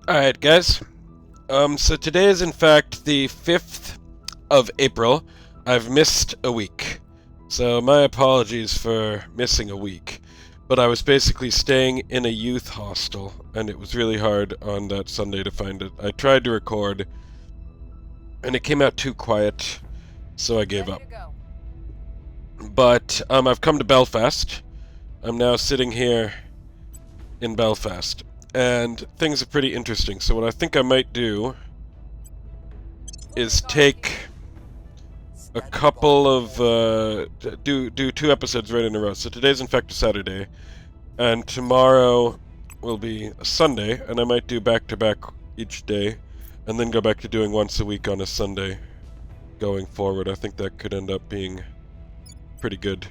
Alright, guys. So today is in fact the 5th of April. I've missed a week. So my apologies for missing a week. But I was basically staying in a youth hostel, and it was really hard on that Sunday to find it. I tried to record, and it came out too quiet, so I gave up. But I've come to Belfast. I'm now sitting here in Belfast. And things are pretty interesting. So what I think I might do is take a couple of do 2 episodes right in a row. So today's in fact a Saturday, and tomorrow will be a Sunday, and I might do back to back each day, and then go back to doing once a week on a Sunday going forward. I think that could end up being pretty good.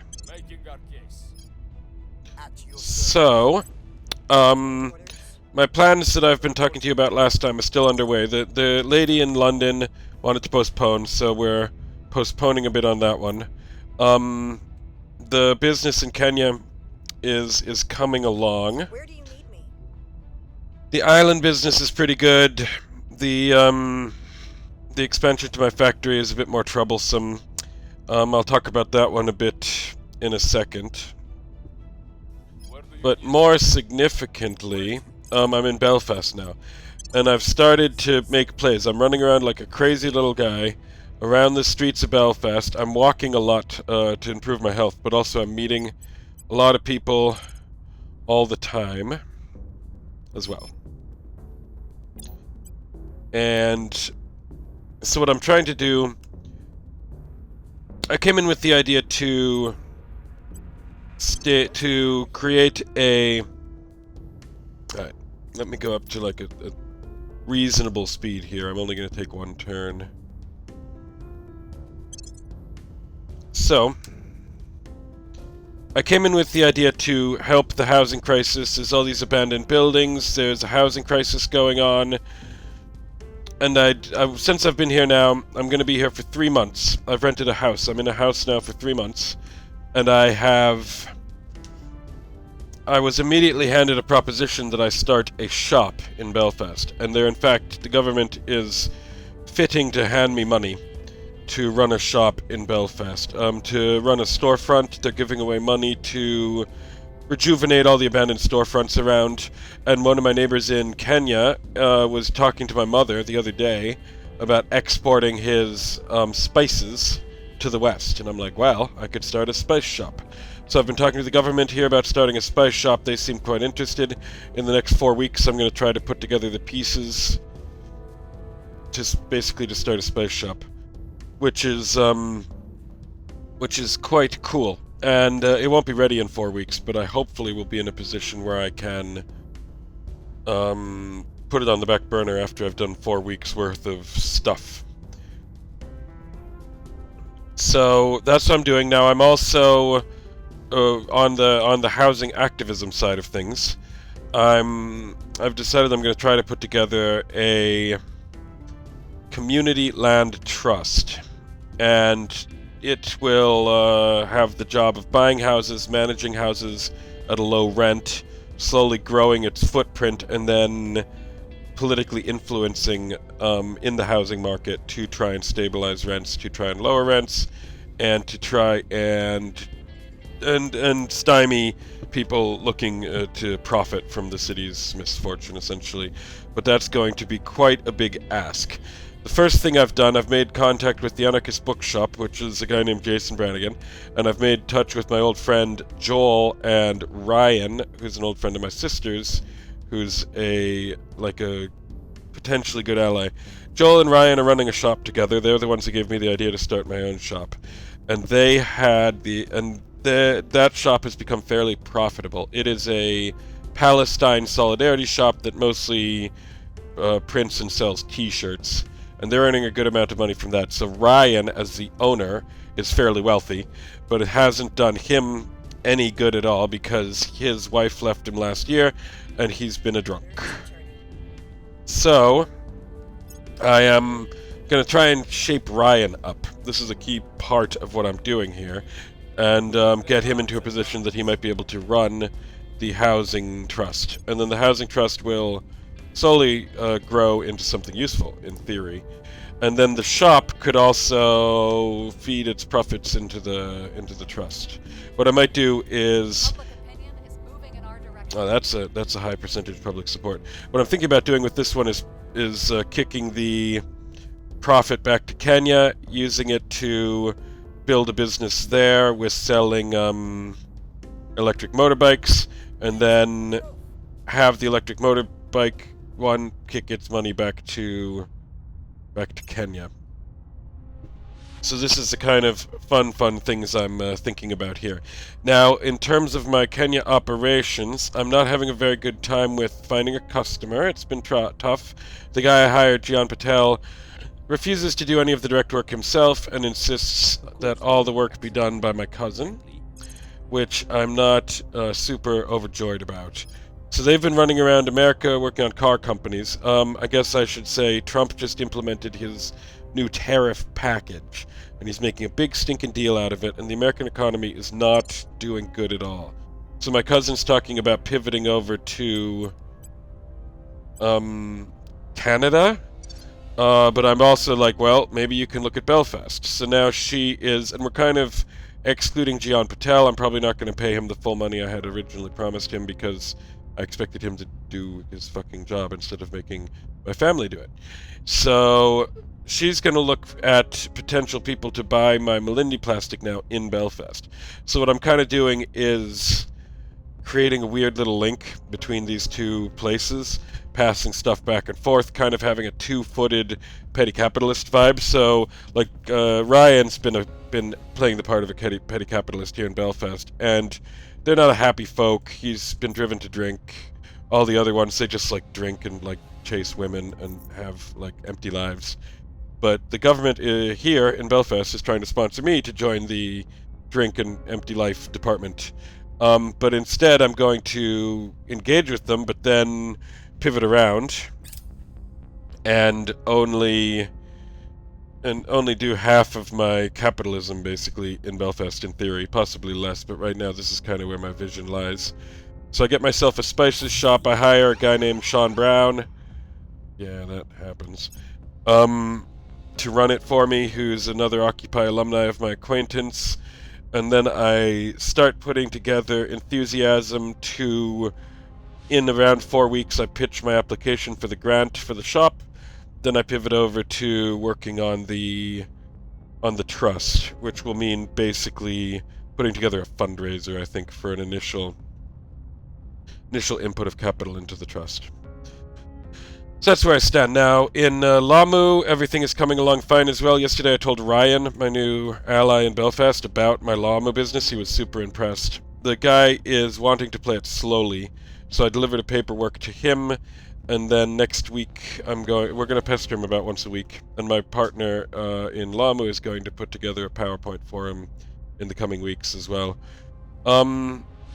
So, my plans that I've been talking to you about last time are still underway. The lady in London wanted to postpone, so we're postponing a bit on that one. The business in Kenya is coming along. Where do you need me? The island business is pretty good. The expansion to my factory is a bit more troublesome. I'll talk about that one a bit in a second. But more significantly, I'm in Belfast now, and I've started to make plays. I'm running around like a crazy little guy around the streets of Belfast. I'm walking a lot to improve my health, but also I'm meeting a lot of people all the time as well. And so what I'm trying to do, I came in with the idea to create a... Alright, let me go up to like a reasonable speed here. I'm only going to take one turn. So, I came in with the idea to help the housing crisis. There's all these abandoned buildings, there's a housing crisis going on, and since I've been here now, I'm going to be here for 3 months. I've rented a house. I'm in a house now for 3 months, and I was immediately handed a proposition that I start a shop in Belfast, and in fact, the government is fitting to hand me money to run a shop in Belfast. To run a storefront, they're giving away money to rejuvenate all the abandoned storefronts around, and one of my neighbors in Kenya was talking to my mother the other day about exporting his spices to the West, and I'm like, well, I could start a spice shop. So I've been talking to the government here about starting a spice shop. They seem quite interested. In the next 4 weeks, I'm going to try to put together the pieces basically to start a spice shop, which is quite cool. And it won't be ready in 4 weeks, but I hopefully will be in a position where I can put it on the back burner after I've done 4 weeks worth of stuff. So that's what I'm doing now. I'm also on the housing activism side of things. I've decided I'm going to try to put together a community land trust, and it will have the job of buying houses, managing houses at a low rent, slowly growing its footprint, and then politically influencing in the housing market to try and stabilize rents, to try and lower rents, and to try and stymie people looking to profit from the city's misfortune, essentially. But that's going to be quite a big ask. The first thing I've done, I've made contact with the Anarchist Bookshop, which is a guy named Jason Brannigan, and I've made touch with my old friend Joel and Ryan, who's an old friend of my sister's, who's a potentially good ally. Joel and Ryan are running a shop together. They're the ones who gave me the idea to start my own shop, and that shop has become fairly profitable. It is a Palestine solidarity shop that mostly prints and sells t-shirts, and they're earning a good amount of money from that. So Ryan, as the owner, is fairly wealthy, but it hasn't done him any good at all because his wife left him last year, and he's been a drunk. So, I am going to try and shape Ryan up. This is a key part of what I'm doing here, and get him into a position that he might be able to run the housing trust. And then the housing trust will slowly grow into something useful, in theory. And then the shop could also feed its profits into the trust. What I might do is, oh, that's a high percentage public support. What I'm thinking about doing with this one is kicking the profit back to Kenya, using it to build a business there with selling electric motorbikes, and then have the electric motorbike one kick its money back to Kenya. So this is the kind of fun things I'm thinking about here. Now, in terms of my Kenya operations, I'm not having a very good time with finding a customer. It's been tough. The guy I hired, Gian Patel, refuses to do any of the direct work himself and insists that all the work be done by my cousin, which I'm not super overjoyed about. So they've been running around America working on car companies. I guess I should say Trump just implemented his new tariff package, and he's making a big stinking deal out of it, and the American economy is not doing good at all. So my cousin's talking about pivoting over to Canada, but I'm also like, well, maybe you can look at Belfast. So now she is, and we're kind of excluding Gian Patel. I'm probably not going to pay him the full money I had originally promised him, because I expected him to do his fucking job instead of making my family do it. So she's going to look at potential people to buy my Malindi plastic now in Belfast. So what I'm kind of doing is creating a weird little link between these two places, passing stuff back and forth, kind of having a two-footed petty capitalist vibe. So, like, Ryan's been playing the part of a petty capitalist here in Belfast, and they're not a happy folk. He's been driven to drink. All the other ones, they just, like, drink and, like, chase women and have, like, empty lives. But the government here in Belfast is trying to sponsor me to join the drink and empty life department. But instead, I'm going to engage with them, but then pivot around and only do half of my capitalism, basically, in Belfast, in theory. Possibly less, but right now this is kind of where my vision lies. So I get myself a spices shop. I hire a guy named Sean Brown. Yeah, that happens. To run it for me, who's another Occupy alumni of my acquaintance. And then I start putting together enthusiasm to, in around 4 weeks, I pitch my application for the grant for the shop. Then I pivot over to working on the trust, which will mean basically putting together a fundraiser, I think, for an initial input of capital into the trust. So that's where I stand now. In Lamu, everything is coming along fine as well. Yesterday I told Ryan, my new ally in Belfast, about my Lamu business. He was super impressed. The guy is wanting to play it slowly, so I delivered a paperwork to him, and then next week we're going to pester him about once a week, and my partner in Lamu is going to put together a PowerPoint for him in the coming weeks as well.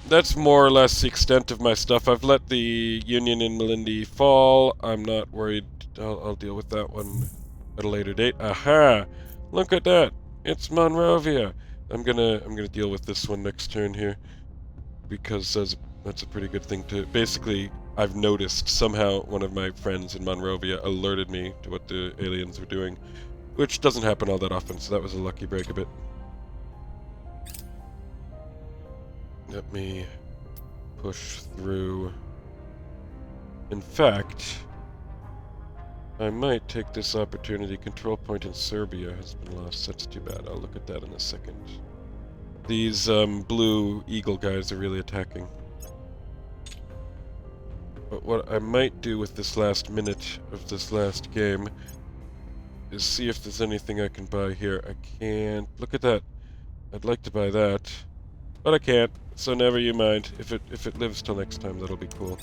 That's more or less the extent of my stuff. I've let the union in Malindi fall. I'm not worried. I'll deal with that one at a later date. Aha! Look at that. It's Monrovia. I'm gonna deal with this one next turn here, because that's a pretty good thing to. Basically, I've noticed somehow one of my friends in Monrovia alerted me to what the aliens were doing, which doesn't happen all that often. So that was a lucky break a bit. Let me push through. In fact, I might take this opportunity. Control point in Serbia has been lost. That's too bad. I'll look at that in a second. These blue eagle guys are really attacking. But what I might do with this last minute of this last game is see if there's anything I can buy here. I can't. Look at that. I'd like to buy that, but I can't. So never you mind. If it lives till next time, that'll be cool.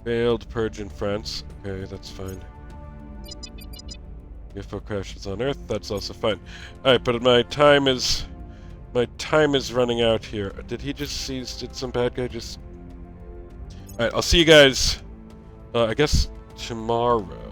Failed purge in France. Okay, that's fine. UFO crashes on Earth. That's also fine. All right, but my time is running out here. Did he just seize? Did some bad guy just? All right, I'll see you guys. I guess tomorrow.